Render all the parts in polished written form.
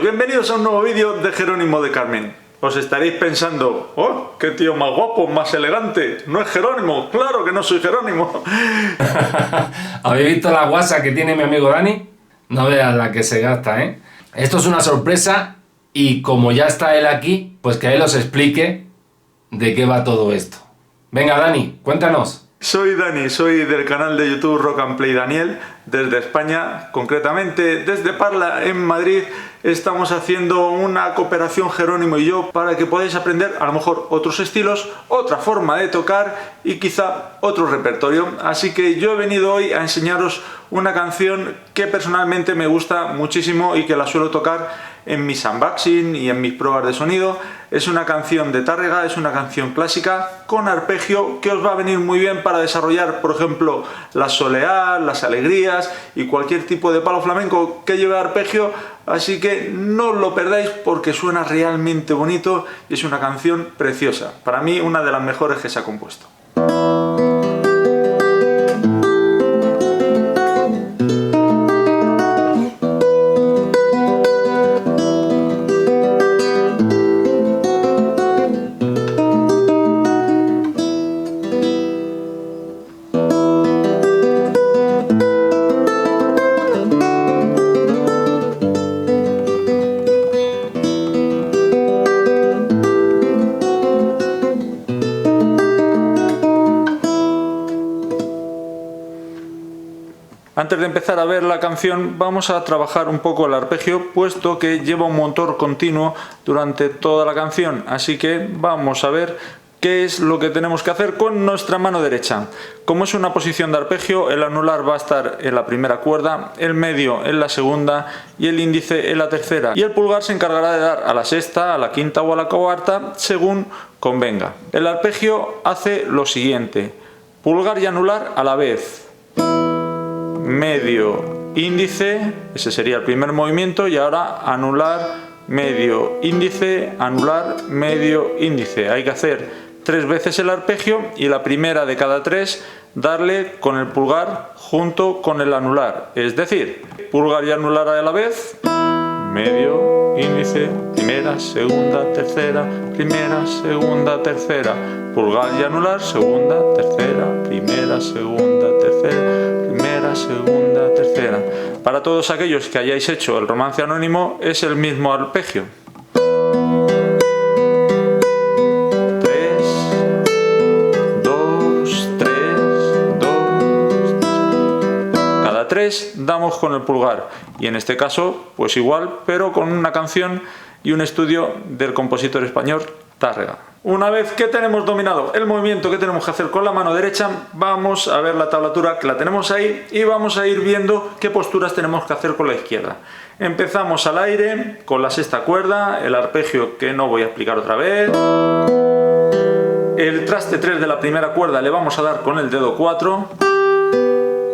bienvenidos a un nuevo vídeo de Jerónimo de Carmen. Os estaréis pensando, ¡oh, qué tío más guapo, más elegante! No es Jerónimo, claro que no soy Jerónimo. ¿Habéis visto la guasa que tiene mi amigo Dani? No veas la que se gasta, ¿eh? Esto es una sorpresa y como ya está él aquí, pues que él os explique de qué va todo esto. Venga, Dani, cuéntanos. Soy Dani, soy del canal de YouTube Rock and Play Daniel, desde España, concretamente desde Parla, en Madrid. Estamos haciendo una cooperación Jerónimo y yo para que podáis aprender a lo mejor otros estilos, otra forma de tocar y quizá otro repertorio. Así que yo he venido hoy a enseñaros una canción que personalmente me gusta muchísimo y que la suelo tocar en mis unboxing y en mis pruebas de sonido. Es una canción de Tárrega, es una canción clásica con arpegio que os va a venir muy bien para desarrollar, por ejemplo, las soleás, las alegrías y cualquier tipo de palo flamenco que lleve arpegio. Así que no os lo perdáis porque suena realmente bonito y es una canción preciosa. Para mí, una de las mejores que se ha compuesto. Antes de empezar a ver la canción, vamos a trabajar un poco el arpegio, puesto que lleva un motor continuo durante toda la canción. Así que vamos a ver qué es lo que tenemos que hacer con nuestra mano derecha. Como es una posición de arpegio, el anular va a estar en la primera cuerda, el medio en la segunda y el índice en la tercera. Y el pulgar se encargará de dar a la sexta, a la quinta o a la cuarta, según convenga. El arpegio hace lo siguiente: pulgar y anular a la vez. Medio, índice, ese sería el primer movimiento, y ahora anular, medio, índice, anular, medio, índice. Hay que hacer 3 veces el arpegio y la primera de cada 3 darle con el pulgar junto con el anular. Es decir, pulgar y anular a la vez, medio, índice, primera, segunda, tercera, primera, segunda, tercera, pulgar y anular, segunda, tercera, primera, segunda, tercera, primera, segunda, tercera. Para todos aquellos que hayáis hecho el romance anónimo, es el mismo arpegio. 3, 2, 3, 2. Cada 3 damos con el pulgar. Y en este caso, pues igual, pero con una canción y un estudio del compositor español Tárrega. Una vez que tenemos dominado el movimiento que tenemos que hacer con la mano derecha, vamos a ver la tablatura que la tenemos ahí y vamos a ir viendo qué posturas tenemos que hacer con la izquierda. Empezamos al aire con la sexta cuerda, el arpegio que no voy a explicar otra vez. El traste 3 de la primera cuerda le vamos a dar con el dedo 4,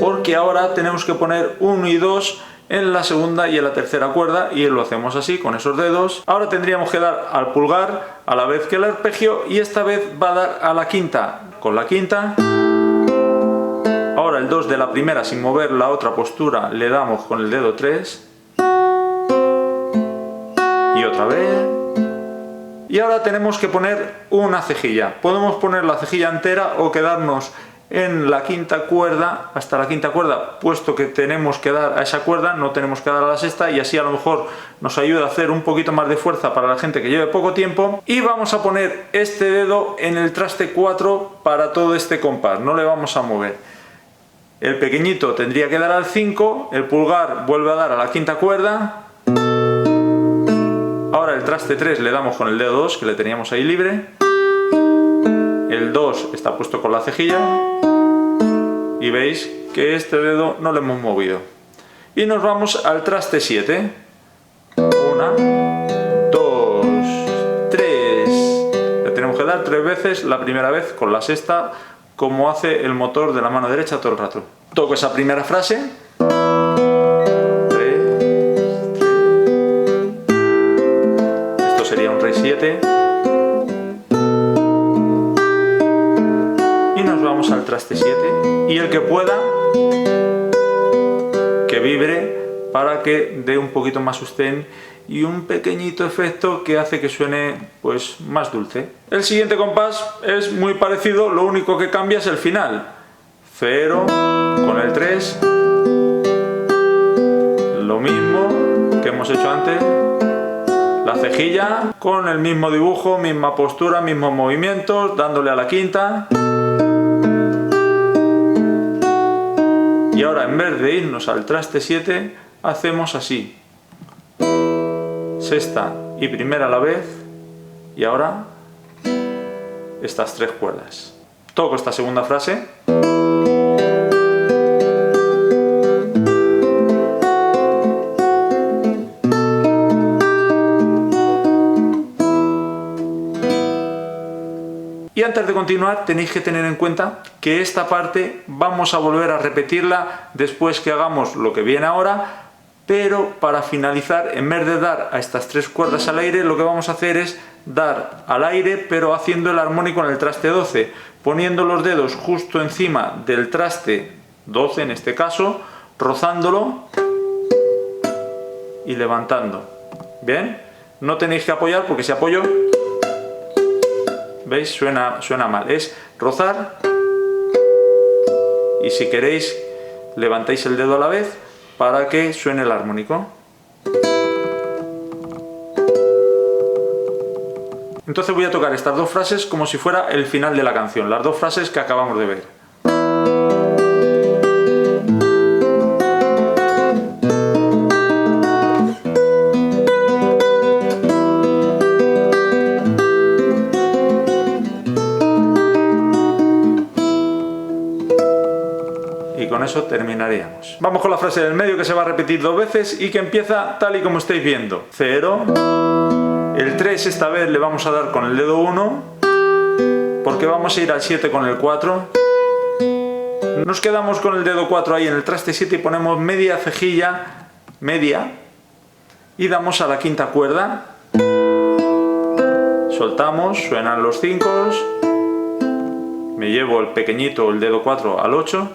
porque ahora tenemos que poner 1 y 2 en la segunda y en la tercera cuerda, y lo hacemos así con esos dedos. Ahora tendríamos que dar al pulgar a la vez que el arpegio, y esta vez va a dar a la quinta con la quinta. Ahora el 2 de la primera, sin mover la otra postura, le damos con el dedo 3 y otra vez. Y ahora tenemos que poner una cejilla. Podemos poner la cejilla entera o quedarnos en la quinta cuerda, hasta la quinta cuerda, puesto que tenemos que dar a esa cuerda, no tenemos que dar a la sexta, y así a lo mejor nos ayuda a hacer un poquito más de fuerza para la gente que lleve poco tiempo. Y vamos a poner este dedo en el traste 4 para todo este compás, no le vamos a mover. El pequeñito tendría que dar al 5, el pulgar vuelve a dar a la quinta cuerda. Ahora el traste 3 le damos con el dedo 2, que le teníamos ahí libre. El 2 está puesto con la cejilla y veis que este dedo no lo hemos movido. Y nos vamos al traste 7. 1, 2, 3. Le tenemos que dar 3 veces, la primera vez con la sexta, como hace el motor de la mano derecha todo el rato. Toco esa primera frase. 3, 3. Esto sería un re 7. Vamos al traste 7, y el que pueda que vibre para que dé un poquito más sostén y un pequeñito efecto que hace que suene pues más dulce. El siguiente compás es muy parecido, lo único que cambia es el final. 0 con el 3, lo mismo que hemos hecho antes. La cejilla con el mismo dibujo, misma postura, mismos movimientos, dándole a la quinta. Y ahora en vez de irnos al traste 7, hacemos así. Sexta y primera a la vez. Y ahora estas 3 cuerdas. Toco esta segunda frase. Y antes de continuar tenéis que tener en cuenta que esta parte vamos a volver a repetirla después que hagamos lo que viene ahora, pero para finalizar, en vez de dar a estas 3 cuerdas al aire, lo que vamos a hacer es dar al aire pero haciendo el armónico en el traste 12, poniendo los dedos justo encima del traste 12 en este caso, rozándolo y levantando. ¿Bien? No tenéis que apoyar porque si apoyo, ¿veis? Suena mal. Es rozar y si queréis levantáis el dedo a la vez para que suene el armónico. Entonces voy a tocar estas 2 frases como si fuera el final de la canción, las 2 frases que acabamos de ver. Y con eso terminaríamos. Vamos con la frase del medio que se va a repetir 2 veces y que empieza tal y como estáis viendo. 0. El 3 esta vez le vamos a dar con el dedo 1 porque vamos a ir al 7 con el 4. Nos quedamos con el dedo 4 ahí en el traste 7 y ponemos media cejilla, media, y damos a la quinta cuerda. Soltamos, suenan los 5. Me llevo el pequeñito, el dedo 4 al 8.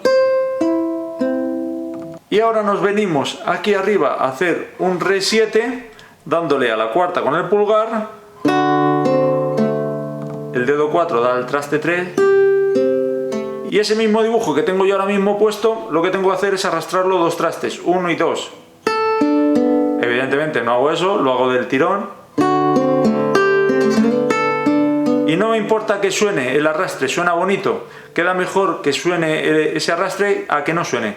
Y ahora nos venimos aquí arriba a hacer un re 7, dándole a la cuarta con el pulgar. El dedo 4 da al traste 3. Y ese mismo dibujo que tengo yo ahora mismo puesto, lo que tengo que hacer es arrastrarlo 2 trastes, 1 y 2. Evidentemente no hago eso, lo hago del tirón. Y no me importa que suene el arrastre, suena bonito. Queda mejor que suene ese arrastre a que no suene.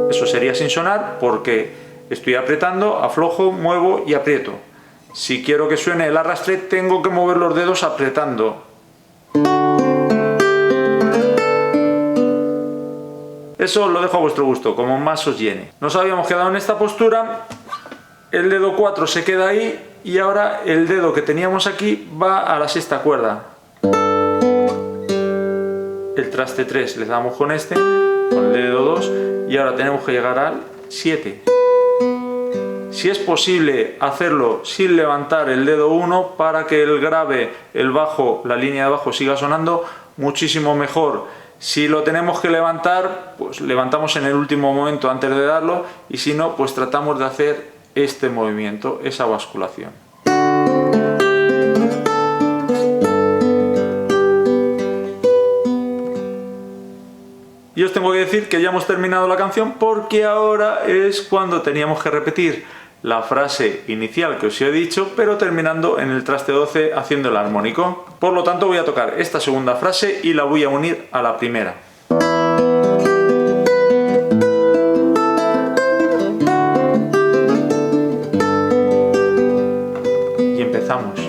Eso sería sin sonar porque estoy apretando, aflojo, muevo y aprieto. Si quiero que suene el arrastre, tengo que mover los dedos apretando. Eso lo dejo a vuestro gusto, como más os llene. Nos habíamos quedado en esta postura, el dedo 4 se queda ahí y ahora el dedo que teníamos aquí va a la sexta cuerda. El traste 3 le damos con este, con el dedo 2 y ahora tenemos que llegar al 7. Si es posible hacerlo sin levantar el dedo 1 para que el grave, el bajo, la línea de bajo siga sonando, muchísimo mejor. Si lo tenemos que levantar, pues levantamos en el último momento antes de darlo y si no, pues tratamos de hacer este movimiento, esa basculación. Y os tengo que decir que ya hemos terminado la canción porque ahora es cuando teníamos que repetir la frase inicial que os he dicho, pero terminando en el traste 12 haciendo el armónico. Por lo tanto voy a tocar esta segunda frase y la voy a unir a la primera. Y empezamos.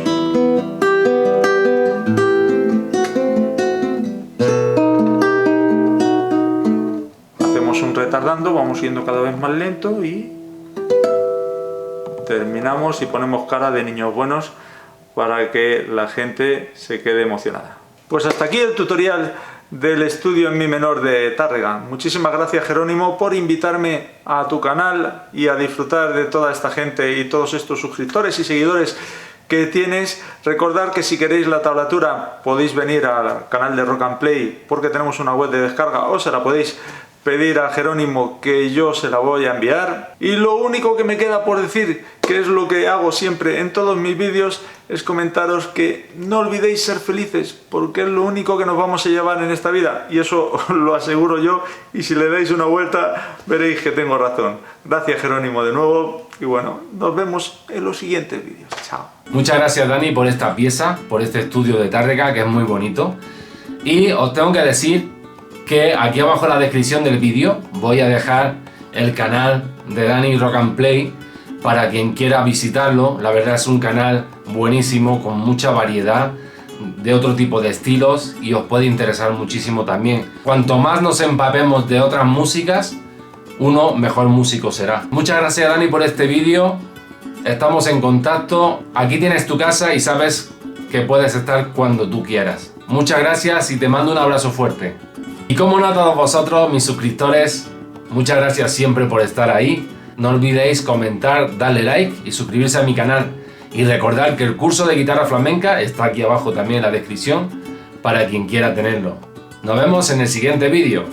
Hacemos un retardando, vamos yendo cada vez más lento y terminamos y ponemos cara de niños buenos para que la gente se quede emocionada. Pues hasta aquí el tutorial del estudio en mi menor de Tárrega. Muchísimas gracias, Jerónimo, por invitarme a tu canal y a disfrutar de toda esta gente y todos estos suscriptores y seguidores que tienes. Recordad que si queréis la tablatura podéis venir al canal de Rock and Play porque tenemos una web de descarga o se la podéis pedir a Jerónimo que yo se la voy a enviar. Y lo único que me queda por decir, que es lo que hago siempre en todos mis vídeos, es comentaros que no olvidéis ser felices, porque es lo único que nos vamos a llevar en esta vida, y eso lo aseguro yo, y si le dais una vuelta veréis que tengo razón. Gracias Jerónimo de nuevo, y bueno, nos vemos en los siguientes vídeos. Chao. Muchas gracias Dani por esta pieza, por este estudio de Tárrega que es muy bonito. Y os tengo que decir que aquí abajo en la descripción del vídeo voy a dejar el canal de Dani Rock and Play para quien quiera visitarlo. La verdad es un canal buenísimo con mucha variedad de otro tipo de estilos y os puede interesar muchísimo también. Cuanto más nos empapemos de otras músicas, uno mejor músico será. Muchas gracias Dani por este vídeo. Estamos en contacto. Aquí tienes tu casa y sabes que puedes estar cuando tú quieras. Muchas gracias y te mando un abrazo fuerte. Y como no, a todos vosotros, mis suscriptores, muchas gracias siempre por estar ahí. No olvidéis comentar, darle like y suscribirse a mi canal. Y recordad que el curso de guitarra flamenca está aquí abajo también en la descripción para quien quiera tenerlo. Nos vemos en el siguiente vídeo.